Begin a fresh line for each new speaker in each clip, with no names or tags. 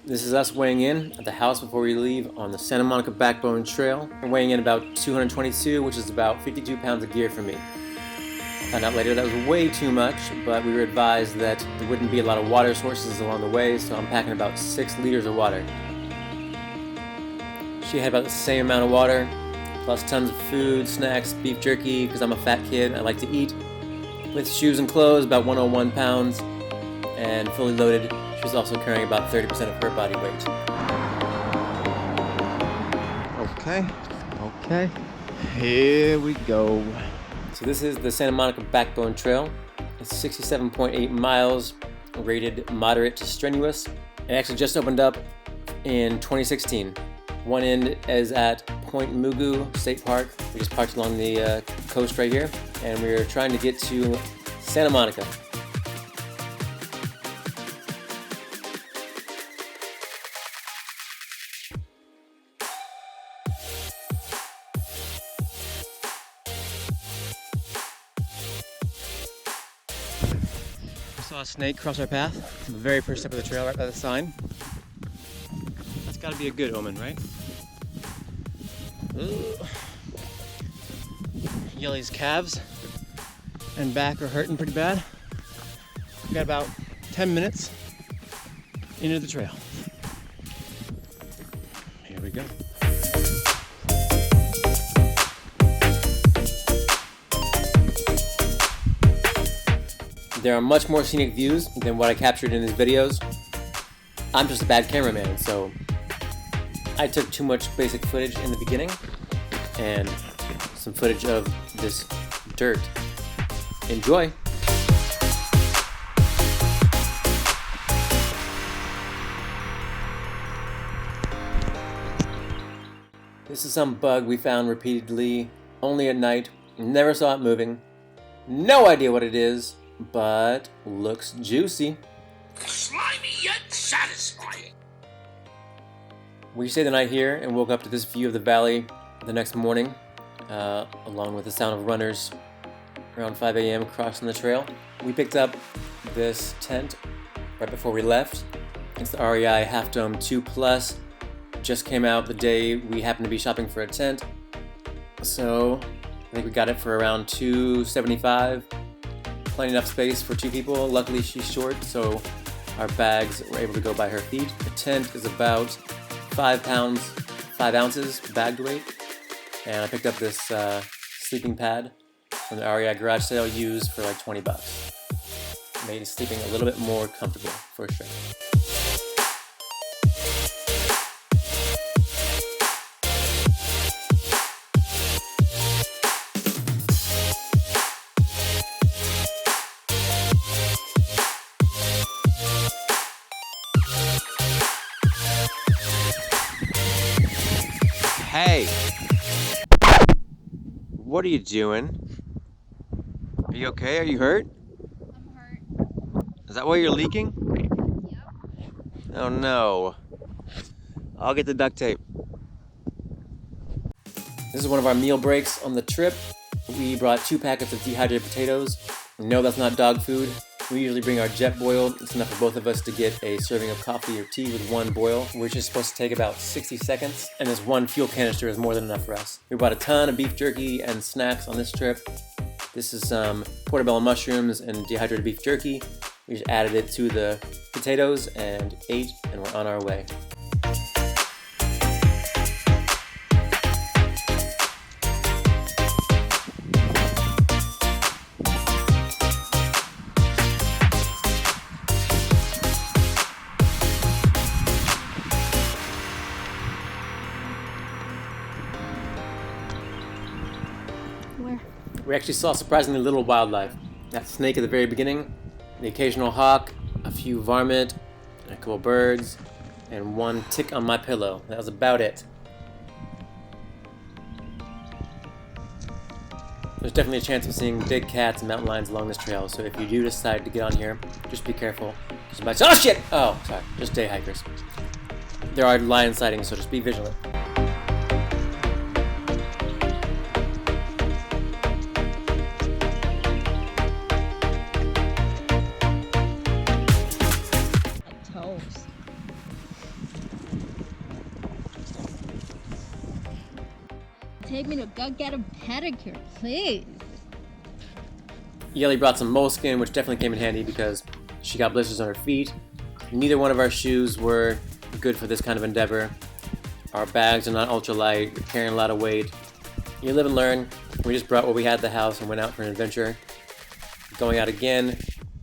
This is us weighing in at the house before we leave on the Santa Monica Backbone Trail. We're weighing in about 222, which is about 52 pounds of gear for me. Found out later that was way too much, but we were advised that there wouldn't be a lot of water sources along the way, so I'm packing about 6 liters of water. She had about the same amount of water, plus tons of food, snacks, beef jerky, because I'm a fat kid, I like to eat. With shoes and clothes, about 101 pounds, and fully loaded. She was also carrying about 30% of her body weight.
Okay, here we go.
So this is the Santa Monica Backbone Trail. It's 67.8 miles, rated moderate to strenuous. It actually just opened up in 2016. One end is at Point Mugu State Park. We just parked along the coast right here, and we're trying to get to Santa Monica. Saw a snake cross our path. The very first step of the trail, right by the sign. That's got to be a good omen, right? Ooh. Yellie's calves and back are hurting pretty bad. We got about 10 minutes into the trail. Here we go. There are much more scenic views than what I captured in these videos. I'm just a bad cameraman, so I took too much basic footage in the beginning and some footage of this dirt. Enjoy! This is some bug we found repeatedly, only at night. Never saw it moving. No idea what it is, but looks juicy.
Slimy yet satisfying.
We stayed the night here and woke up to this view of the valley the next morning, along with the sound of runners around 5 a.m. crossing the trail. We picked up this tent right before we left. It's the REI Half Dome 2 Plus. Just came out the day we happened to be shopping for a tent. So I think we got it for around $275. Plenty enough space for 2 people. Luckily she's short, so our bags were able to go by her feet. The tent is about 5 pounds, 5 ounces bagged weight. And I picked up this sleeping pad from the REI garage sale used for like $20. Made sleeping a little bit more comfortable, for sure. Hey! What are you doing? Are you okay? Are you hurt?
I'm hurt.
Is that why you're leaking?
Yep.
Oh no. I'll get the duct tape. This is one of our meal breaks on the trip. We brought 2 packets of dehydrated potatoes. No, that's not dog food. We usually bring our jet boiled. It's enough for both of us to get a serving of coffee or tea with 1 boil, which is supposed to take about 60 seconds. And this 1 fuel canister is more than enough for us. We brought a ton of beef jerky and snacks on this trip. This is some portobello mushrooms and dehydrated beef jerky. We just added it to the potatoes and ate, and we're on our way.
Where?
We actually saw surprisingly little wildlife. That snake at the very beginning, the occasional hawk, a few varmint, and a couple birds, and 1 tick on my pillow. That was about it. There's definitely a chance of seeing big cats and mountain lions along this trail, so if you do decide to get on here, just be careful. Oh shit! Oh, sorry, just day hikers. There are lion sightings, so just be vigilant.
take me to go get a pedicure, please?
Yelly brought some moleskin, which definitely came in handy because she got blisters on her feet. Neither one of our shoes were good for this kind of endeavor. Our bags are not ultralight, we're carrying a lot of weight. You live and learn. We just brought what we had at the house and went out for an adventure. Going out again,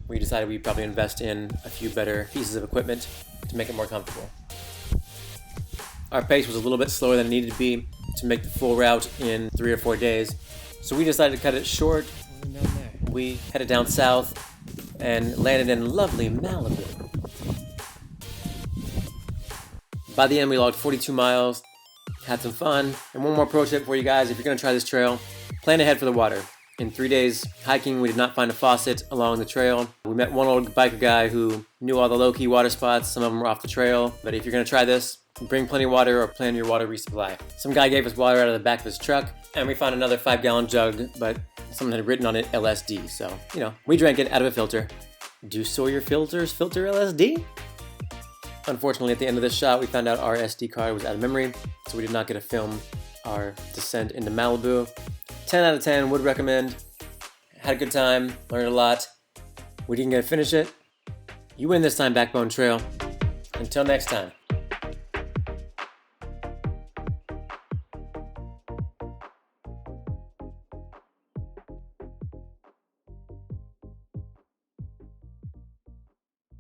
we decided we'd probably invest in a few better pieces of equipment to make it more comfortable. Our pace was a little bit slower than it needed to be to make the full route in 3 or 4 days, so we decided to cut it short. We headed down south and landed in lovely Malibu. By the end, we logged 42 miles, had some fun, and one more pro tip for you guys: if you're going to try this trail, plan ahead for the water. In 3 days hiking, we did not find a faucet along the trail. We met one old biker guy who knew all the low-key water spots. Some of them were off the trail, but if you're going to try this, bring plenty of water or plan your water resupply. Some guy gave us water out of the back of his truck, and we found another 5-gallon jug, but someone had written on it LSD, so, we drank it out of a filter. Do Sawyer filters filter LSD? Unfortunately, at the end of this shot, we found out our SD card was out of memory, so we did not get to film our descent into Malibu. 10 out of 10, would recommend. Had a good time, learned a lot. We didn't get to finish it. You win this time, Backbone Trail. Until next time.